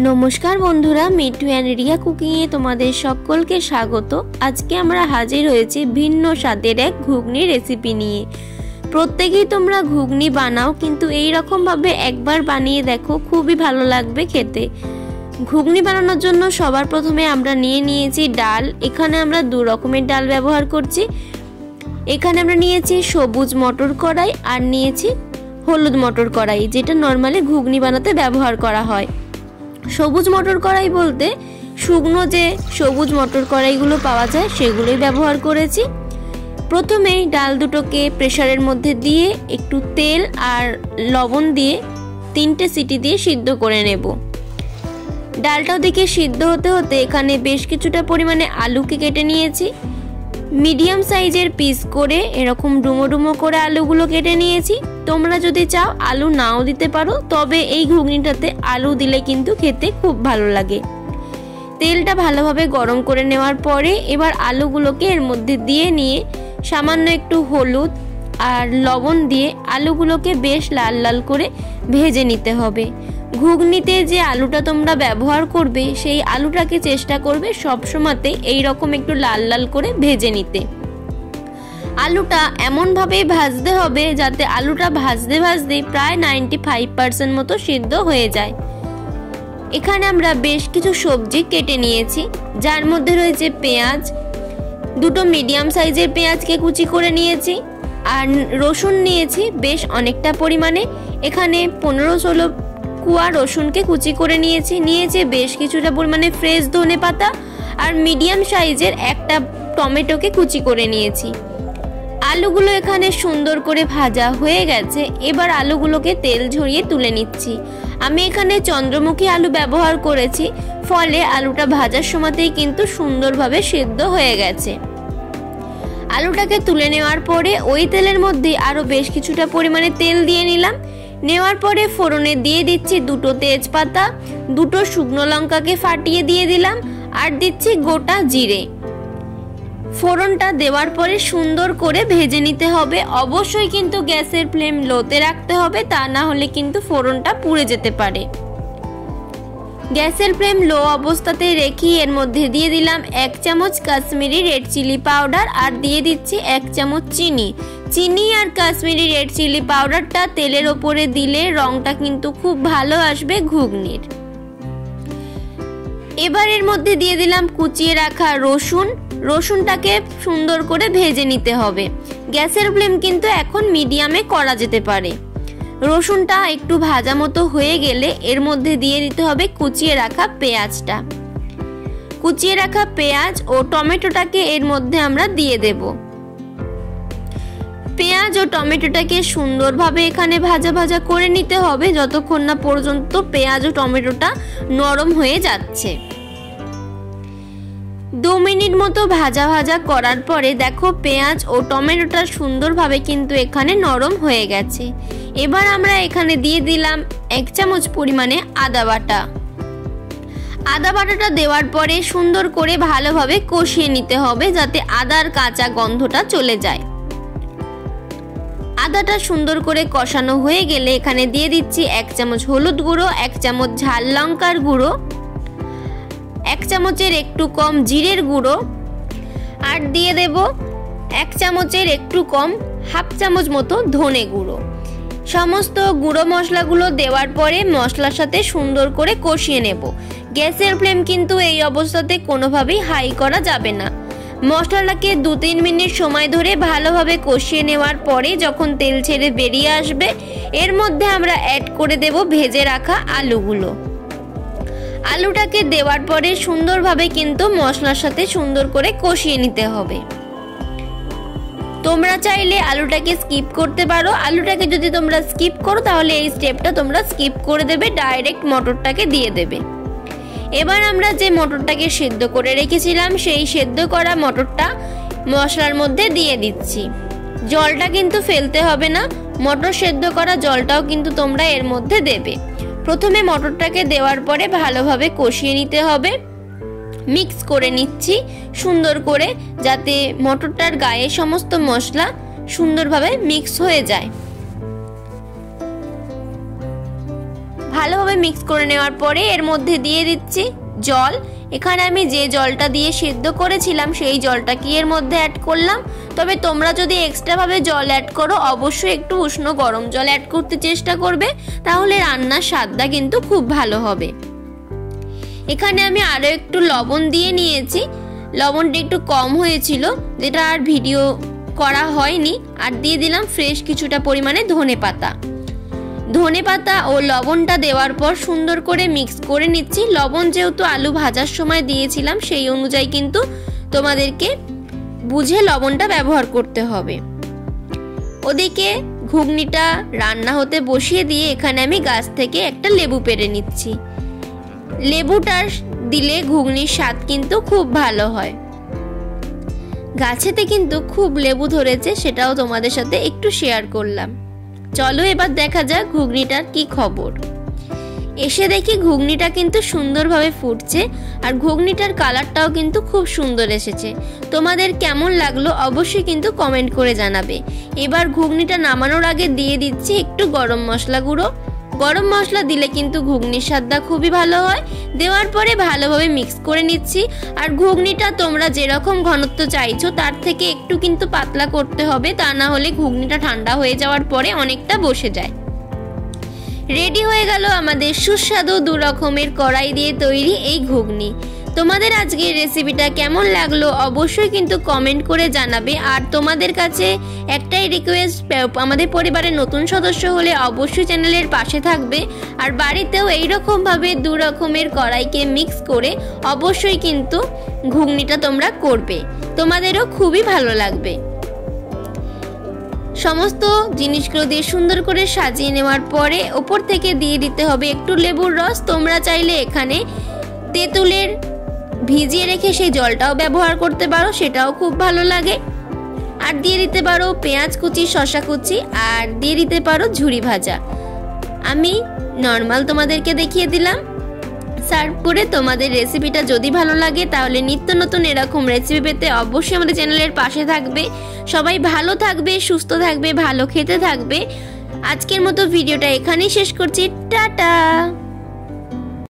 নমস্কার বন্ধুরা, মিঠু অ্যান্ড রিয়া কুকিংয়ে তোমাদের সকলকে স্বাগত। আজকে আমরা হাজির হয়েছি ভিন্ন স্বাদের এক ঘুগনি রেসিপি নিয়ে। প্রত্যেকেই তোমরা ঘুগনি বানাও, কিন্তু এই রকমভাবে একবার বানিয়ে দেখো, খুবই ভালো লাগবে খেতে। ঘুগনি বানানোর জন্য সবার প্রথমে আমরা নিয়েছি ডাল। এখানে আমরা দু রকমের ডাল ব্যবহার করছি। এখানে আমরা নিয়েছি সবুজ মটর কড়াই আর নিয়েছি হলুদ মটর কড়াই, যেটা নর্মালি ঘুগনি বানাতে ব্যবহার করা হয়। সবুজ মটর কড়াই বলতে শুকনো যে সবুজ মটর কড়াইগুলো পাওয়া যায় সেগুলোই ব্যবহার করেছি। প্রথমেই ডাল দুটোকে প্রেসারের মধ্যে দিয়ে একটু তেল আর লবণ দিয়ে 3টে সিটি দিয়ে সিদ্ধ করে নেব। ডালটা ওদিকে সিদ্ধ হতে হতে এখানে বেশ কিছুটা পরিমাণে আলুকে কেটে নিয়েছি। মিডিয়াম সাইজের পিস করে এরকম ডুমো ডুমো করে আলুগুলো কেটে নিয়েছি। তোমরা যদি চাও আলু নাও দিতে পারো, তবে এই ঘুগনিটাতে আলু দিলে কিন্তু খেতে খুব ভালো লাগে। তেলটা ভালোভাবে গরম করে নেওয়ার পরে এবার আলুগুলোকে এর মধ্যে দিয়ে নিয়ে সামান্য একটু হলুদ আর লবণ দিয়ে আলুগুলোকে বেশ লাল লাল করে ভেজে নিতে হবে। ঘুগনিতে যে আলুটা তোমরা ব্যবহার করবে সেই আলুটাকে চেষ্টা করবে সবসময়তে এইরকম একটু লাল লাল করে ভেজে নিতে। আলুটা এমনভাবেই ভাজতে হবে যাতে আলুটা ভাজতে ভাজতে প্রায় 95% মতো সিদ্ধ হয়ে যায়। এখানে আমরা বেশ কিছু সবজি কেটে নিয়েছি, যার মধ্যে রয়েছে পেঁয়াজ, দুটো মিডিয়াম সাইজের পেঁয়াজকে কুচি করে নিয়েছি, আর রসুন নিয়েছি বেশ অনেকটা পরিমাণে। এখানে 15-16 কুয়া রসুনকে কুচি করে নিয়েছি বেশ কিছুটা পরিমাণে ফ্রেশ ধনেপাতা, আর মিডিয়াম সাইজের একটা টমেটোকে কুচি করে নিয়েছি। আলুগুলো এখানে সুন্দর করে ভাজা হয়ে গেছে। এবার আলুগুলোকে তেল ঝরিয়ে তুলে নিচ্ছি। আমি এখানে চন্দ্রমুখী আলু ব্যবহার করেছি, ফলে আলুটা ভাজার সময়তেই কিন্তু সুন্দরভাবে সিদ্ধ হয়ে গেছে। আলুটাকে তুলে নেওয়ার পরে ওই তেলের মধ্যে আরো বেশ কিছুটা পরিমাণে তেল দিয়ে নিলাম। নেওয়ার পরে ফোড়নে দিয়ে দিচ্ছি দুটো তেজপাতা, দুটো শুকনো লঙ্কাকে ফাটিয়ে দিয়ে দিলাম, আর দিচ্ছি গোটা জিরে। ফোড়নটা দেওয়ার পরে সুন্দর করে ভেজে নিতে হবে। অবশ্যই কিন্তু গ্যাসের ফ্লেম লোতে রাখতে হবে, তা না হলে কিন্তু ফোড়নটা পুড়ে যেতে পারে। গ্যাসের ফ্লেম লো অবস্থাতে রেখে এর মধ্যে দিয়ে দিলাম 1 চামচ কাশ্মীরি রেড চিলি পাউডার, আর দিয়ে দিচ্ছি 1 চামচ চিনি আর কাশ্মীরি রেড চিলি পাউডারটা তেলের ওপরে দিলে রংটা কিন্তু খুব ভালো আসবে ঘুগনির। এবার এর মধ্যে দিয়ে দিলাম কুচিয়ে রাখা রসুনটাকে সুন্দর করে ভেজে নিতে হবে। গ্যাসের ফ্লেম কিন্তু এখন মিডিয়ামে করা যেতে পারে। রসুনটা একটু ভাজা মতো হয়ে গেলে এর মধ্যে দিয়ে দিতে হবে কুচিয়ে রাখা পেঁয়াজটা। কুচিয়ে রাখা পেঁয়াজ ও টমেটোটাকে এর মধ্যে আমরা দিয়ে দেব। পেঁয়াজ ও টমেটোটাকে সুন্দরভাবে এখানে ভাজা ভাজা করে নিতে হবে যতক্ষণ না পর্যন্ত পেঁয়াজ ও টমেটোটা নরম হয়ে যাচ্ছে। 2 মিনিট মতো ভাজা ভাজা করার পরে দেখো পেঁয়াজ ও টমেটোটা সুন্দরভাবে কিন্তু এখানে নরম হয়ে গেছে। এবার আমরা এখানে দিয়ে দিলাম 1 চামচ পরিমাণে আদা বাটা। আদা বাটাটা দেওয়ার পরে সুন্দর করে ভালোভাবে কষিয়ে নিতে হবে যাতে আদার কাঁচা গন্ধটা চলে যায়। আদাটা সুন্দর করে কষানো হয়ে গেলে এখানে দিয়ে দিচ্ছি 1 চামচ হলুদ গুঁড়ো, 1 চামচ ঝাল লঙ্কার গুঁড়ো, 1 চামচের একটু কম জিরের গুঁড়ো, আর দিয়ে দেব 1 চামচের একটু কম 1/2 চামচ মতো ধনে গুঁড়ো। সমস্ত গুঁড়ো মশলাগুলো দেওয়ার পরে মশলার সাথে সুন্দর করে কষিয়ে নেব। গ্যাসের ফ্লেম কিন্তু এই অবস্থাতে কোনোভাবেই হাই করা যাবে না। মশলাটাকে 2-3 মিনিট সময় ধরে ভালোভাবে কষিয়ে নেওয়ার পরে যখন তেল ছেড়ে বেরিয়ে আসবে এর মধ্যে আমরা অ্যাড করে দেব ভেজে রাখা আলুগুলো। আলুটাকে দেওয়ার পরে সুন্দরভাবে কিন্তু মশলার সাথে সুন্দর করে কষিয়ে নিতে হবে। তোমরা চাইলে আলুটাকে স্কিপ করতে পারো। আলুটাকে যদি তোমরা স্কিপ করো তাহলে এই স্টেপটা তোমরা স্কিপ করে দেবে, ডাইরেক্ট মটরটাকে দিয়ে দেবে। এবার আমরা যে মটরটাকে সেদ্ধ করে রেখেছিলাম সেই সেদ্ধ করা মটরটা মশলার মধ্যে দিয়ে দিচ্ছি। জলটা কিন্তু ফেলতে হবে না, মটর সেদ্ধ করা জলটাও কিন্তু তোমরা এর মধ্যে দেবে। প্রথমে মটরটাকে দেওয়ার পরে ভালোভাবে কষিয়ে নিতে হবে। মিক্স করে নিচ্ছি সুন্দর করে যাতে মটরটার গায়ে সমস্ত মশলা সুন্দরভাবে মিক্স হয়ে যায়। ভালোভাবে মিক্স করে নেওয়ার পরে এর মধ্যে দিয়ে দিচ্ছি জল। এখানে আমি যে জলটা দিয়ে সেদ্ধ করেছিলাম সেই জলটাকে এর মধ্যে অ্যাড করলাম। তবে তোমরা যদি এক্সট্রাভাবে জল অ্যাড করো অবশ্যই একটু উষ্ণ গরম জল অ্যাড করতে চেষ্টা করবে, তাহলে রান্নার স্বাদটা কিন্তু খুব ভালো হবে। এখানে আমি আরও একটু লবণ দিয়ে নিয়েছি, লবণটা একটু কম হয়েছিল যেটা আর ভিডিও করা হয়নি। আর দিয়ে দিলাম ফ্রেশ কিছুটা পরিমাণে ধনে পাতা ও লবণটা দেওয়ার পর সুন্দর করে মিক্স করে নিচ্ছি। লবণ যেহেতু আলু ভাজার সময় দিয়েছিলাম সেই অনুযায়ী কিন্তু তোমাদেরকে বুঝে লবণটা ব্যবহার করতে হবে। ওদিকে ঘুগনিটা রান্না হতে বসিয়ে দিয়ে এখানে আমি গাছ থেকে একটা লেবু পেড়ে নিচ্ছি। লেবুটা দিলে ঘুগনির স্বাদ কিন্তু খুব ভালো হয়। গাছেতে কিন্তু খুব লেবু ধরেছে, সেটাও তোমাদের সাথে একটু শেয়ার করলাম। চলো এবার দেখা যাক ঘুগনিটার কি খবর। এসে দেখি ঘুগনিটা কিন্তু সুন্দরভাবে ফুটছে আর ঘুগনিটার কালারটাও কিন্তু খুব সুন্দর এসেছে। তোমাদের কেমন লাগলো অবশ্যই কিন্তু কমেন্ট করে জানাবে। এবার ঘুগনিটা নামানোর আগে দিয়ে দিচ্ছি একটু গরম মশলা গুঁড়ো। গরম মশলা দিলে কিন্তু ঘুগনির স্বাদটা খুবই ভালো হয়। দেওয়ার পরে ভালোভাবে মিক্স করে নিচ্ছি। আর ঘুগনিটা তোমরা যেরকম ঘনত্ব চাইছো তার থেকে একটু কিন্তু পাতলা করতে হবে, তা না হলে ঘুগনিটা ঠান্ডা হয়ে যাওয়ার পরে অনেকটা বসে যায়। রেডি হয়ে গেল আমাদের সুস্বাদু 2 রকমের কড়াই দিয়ে তৈরি এই ঘুগনি। তোমাদের আজকের রেসিপিটা কেমন লাগলো অবশ্যই কিন্তু কমেন্ট করে জানাবে। আর তোমাদের কাছে একটাই রিকোয়েস্ট, আমাদের পরিবারের নতুন সদস্য হলে অবশ্যই চ্যানেলের পাশে থাকবে। আর বাড়িতেও এইরকমভাবে 2 রকমের কড়াইকে মিক্স করে অবশ্যই কিন্তু ঘুগনিটা তোমরা করবে, তোমাদেরও খুবই ভালো লাগবে। সমস্ত জিনিসগুলো দিয়ে সুন্দর করে সাজিয়ে নেওয়ার পরে ওপর থেকে দিয়ে দিতে হবে একটু লেবুর রস। তোমরা চাইলে এখানে তেঁতুলের ভিজিয়ে রেখে সেই জলটাও ব্যবহার করতে পারো, সেটাও খুব ভালো লাগে। আর দিয়ে দিতে পারো পেঁয়াজ কুচি, শসা কুচি, আর দিয়ে দিতে পারো ঝুরি ভাজা। আমি নর্মাল তোমাদেরকে দেখিয়ে দিলাম। সার্ভ করে তোমাদের রেসিপিটা যদি ভালো লাগে তাহলে নিত্য নতুন এরকম রেসিপি পেতে অবশ্যই আমাদের চ্যানেলের পাশে থাকবে। সবাই ভালো থাকবে, সুস্থ থাকবে, ভালো খেতে থাকবে। আজকের মতো ভিডিওটা এখানেই শেষ করছি। টাটা।